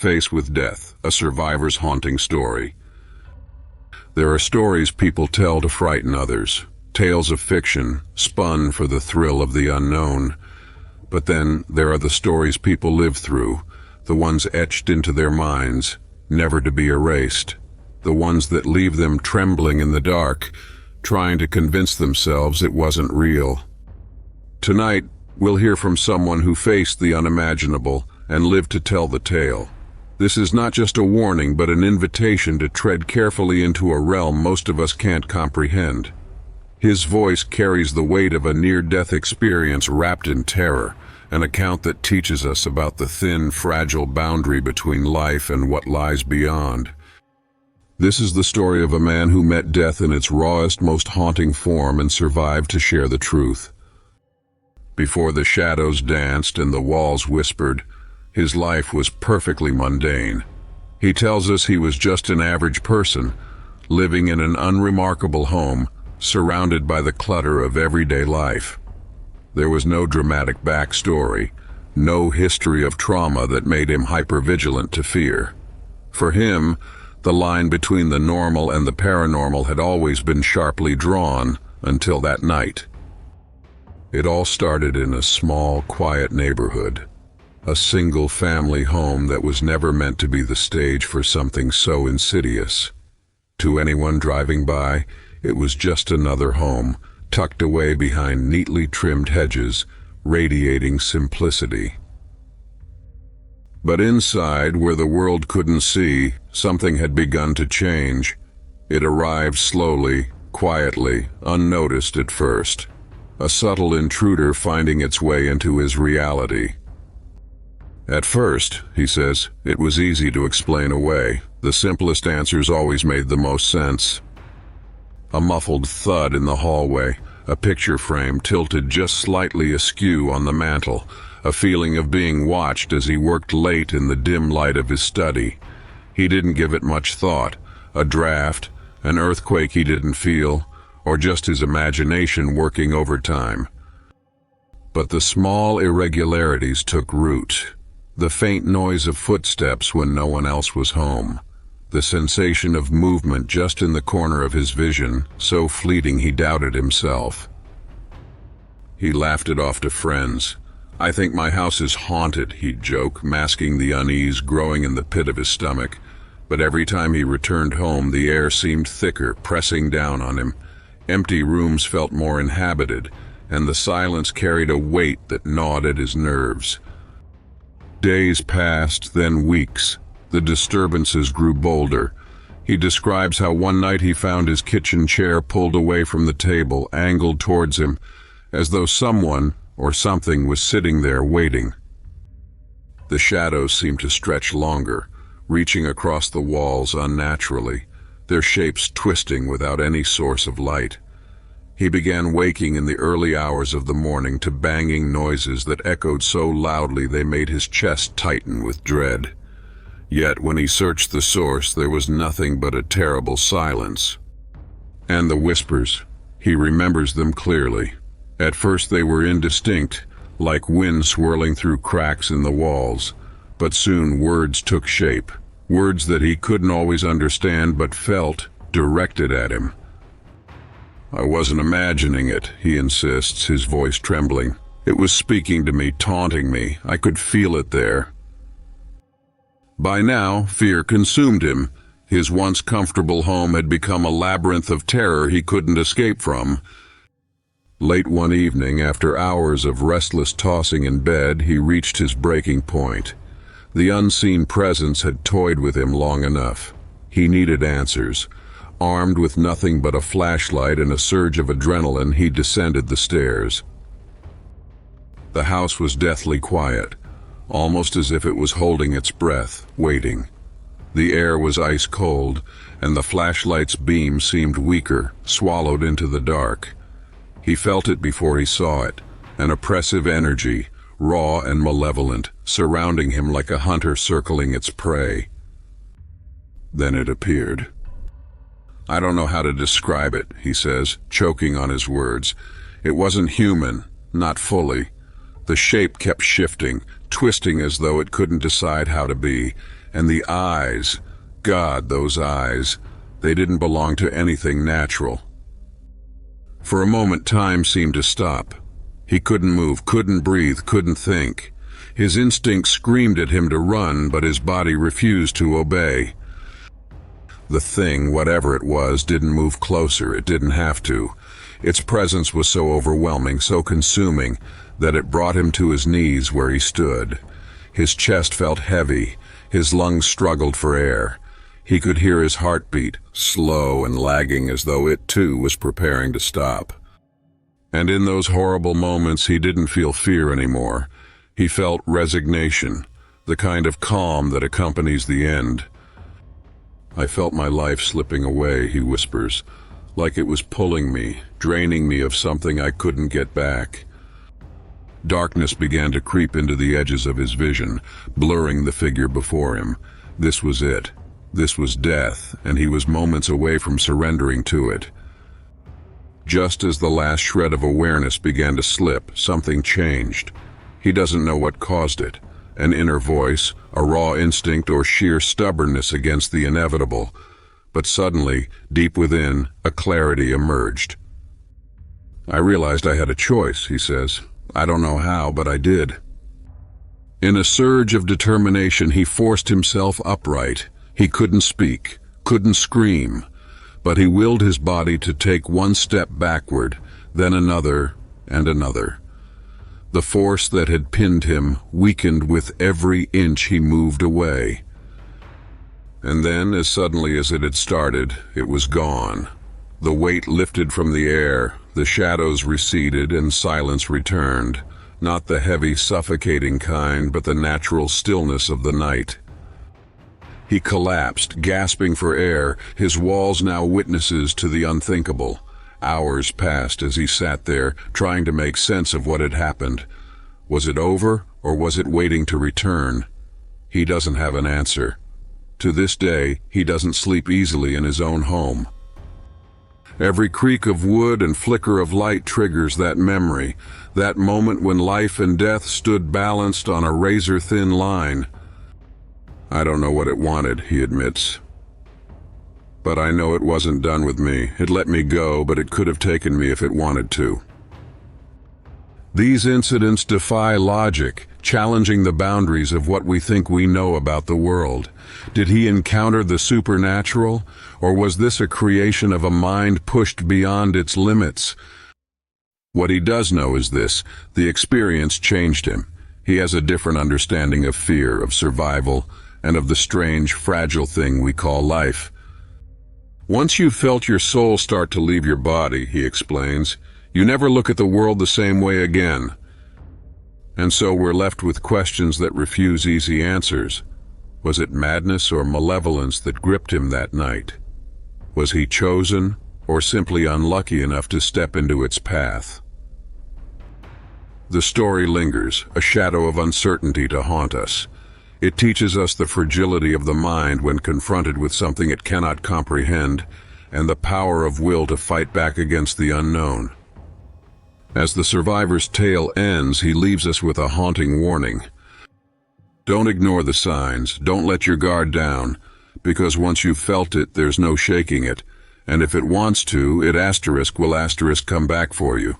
face with death, a survivor's haunting story. There are stories people tell to frighten others, tales of fiction, spun for the thrill of the unknown. But then there are the stories people live through, the ones etched into their minds, never to be erased, the ones that leave them trembling in the dark, trying to convince themselves it wasn't real. Tonight, we'll hear from someone who faced the unimaginable and lived to tell the tale. This is not just a warning, but an invitation to tread carefully into a realm most of us can't comprehend. His voice carries the weight of a near-death experience wrapped in terror, an account that teaches us about the thin, fragile boundary between life and what lies beyond. This is the story of a man who met death in its rawest, most haunting form and survived to share the truth. Before the shadows danced and the walls whispered, his life was perfectly mundane. He tells us he was just an average person, living in an unremarkable home, surrounded by the clutter of everyday life. There was no dramatic backstory, no history of trauma that made him hypervigilant to fear. For him, the line between the normal and the paranormal had always been sharply drawn until that night. It all started in a small, quiet neighborhood, a single-family home that was never meant to be the stage for something so insidious. To anyone driving by, it was just another home, tucked away behind neatly trimmed hedges, radiating simplicity. But inside, where the world couldn't see, something had begun to change. It arrived slowly, quietly, unnoticed at first. A subtle intruder finding its way into his reality. At first, he says, it was easy to explain away. The simplest answers always made the most sense. A muffled thud in the hallway, a picture frame tilted just slightly askew on the mantel, a feeling of being watched as he worked late in the dim light of his study. He didn't give it much thought. A draft, an earthquake he didn't feel, or just his imagination working overtime. But the small irregularities took root. The faint noise of footsteps when no one else was home. The sensation of movement just in the corner of his vision, so fleeting he doubted himself. He laughed it off to friends. "I think my house is haunted," he'd joke, masking the unease growing in the pit of his stomach. But every time he returned home, the air seemed thicker, pressing down on him. Empty rooms felt more inhabited, and the silence carried a weight that gnawed at his nerves. Days passed, then weeks. The disturbances grew bolder. He describes how one night he found his kitchen chair pulled away from the table, angled towards him, as though someone or something was sitting there waiting. The shadows seemed to stretch longer, reaching across the walls unnaturally, their shapes twisting without any source of light. He began waking in the early hours of the morning to banging noises that echoed so loudly they made his chest tighten with dread. Yet when he searched the source, there was nothing but a terrible silence. And the whispers, he remembers them clearly. At first they were indistinct, like wind swirling through cracks in the walls, but soon words took shape, words that he couldn't always understand but felt directed at him. "I wasn't imagining it," he insists, his voice trembling. "It was speaking to me, taunting me. I could feel it there." By now, fear consumed him. His once comfortable home had become a labyrinth of terror he couldn't escape from. Late one evening, after hours of restless tossing in bed, he reached his breaking point. The unseen presence had toyed with him long enough. He needed answers. Armed with nothing but a flashlight and a surge of adrenaline, he descended the stairs. The house was deathly quiet, almost as if it was holding its breath, waiting. The air was ice cold, and the flashlight's beam seemed weaker, swallowed into the dark. He felt it before he saw it, an oppressive energy, raw and malevolent, surrounding him like a hunter circling its prey. Then it appeared. "I don't know how to describe it," he says, choking on his words. "It wasn't human, not fully. The shape kept shifting, twisting as though it couldn't decide how to be, And the eyes, God, those eyes, they didn't belong to anything natural. For a moment, time seemed to stop. He couldn't move, couldn't breathe, couldn't think. His instinct screamed at him to run, but his body refused to obey. The thing, whatever it was, didn't move closer. It didn't have to. Its presence was so overwhelming, so consuming, that it brought him to his knees where he stood. His chest felt heavy. His lungs struggled for air. He could hear his heartbeat, slow and lagging as though it too was preparing to stop. And in those horrible moments, he didn't feel fear anymore. He felt resignation, the kind of calm that accompanies the end. I felt my life slipping away, he whispers, like it was pulling me, draining me of something I couldn't get back. Darkness began to creep into the edges of his vision, blurring the figure before him. This was it. This was death, and he was moments away from surrendering to it. Just as the last shred of awareness began to slip, something changed. He doesn't know what caused it. An inner voice, a raw instinct, or sheer stubbornness against the inevitable. But suddenly, deep within, a clarity emerged. I realized I had a choice, he says. I don't know how, but I did. In a surge of determination, he forced himself upright. He couldn't speak, couldn't scream, but he willed his body to take one step backward, then another and another. The force that had pinned him weakened with every inch he moved away. And then, as suddenly as it had started, it was gone. The weight lifted from the air, the shadows receded, and silence returned. Not the heavy, suffocating kind, but the natural stillness of the night. He collapsed, gasping for air, his walls now witnesses to the unthinkable. Hours passed as he sat there, trying to make sense of what had happened. Was it over, or was it waiting to return? He doesn't have an answer. To this day, he doesn't sleep easily in his own home. Every creak of wood and flicker of light triggers that memory, that moment when life and death stood balanced on a razor-thin line. I don't know what it wanted, he admits. But I know it wasn't done with me. It let me go, but it could have taken me if it wanted to. These incidents defy logic, challenging the boundaries of what we think we know about the world. Did he encounter the supernatural, or was this a creation of a mind pushed beyond its limits? What he does know is this: the experience changed him. He has a different understanding of fear, of survival, and of the strange, fragile thing we call life. Once you've felt your soul start to leave your body, he explains, you never look at the world the same way again. And so we're left with questions that refuse easy answers. Was it madness or malevolence that gripped him that night? Was he chosen, or simply unlucky enough to step into its path? The story lingers, a shadow of uncertainty to haunt us. It teaches us the fragility of the mind when confronted with something it cannot comprehend, and the power of will to fight back against the unknown. As the survivor's tale ends, he leaves us with a haunting warning. Don't ignore the signs, don't let your guard down, because once you've felt it, there's no shaking it, and if it wants to, it will come back for you.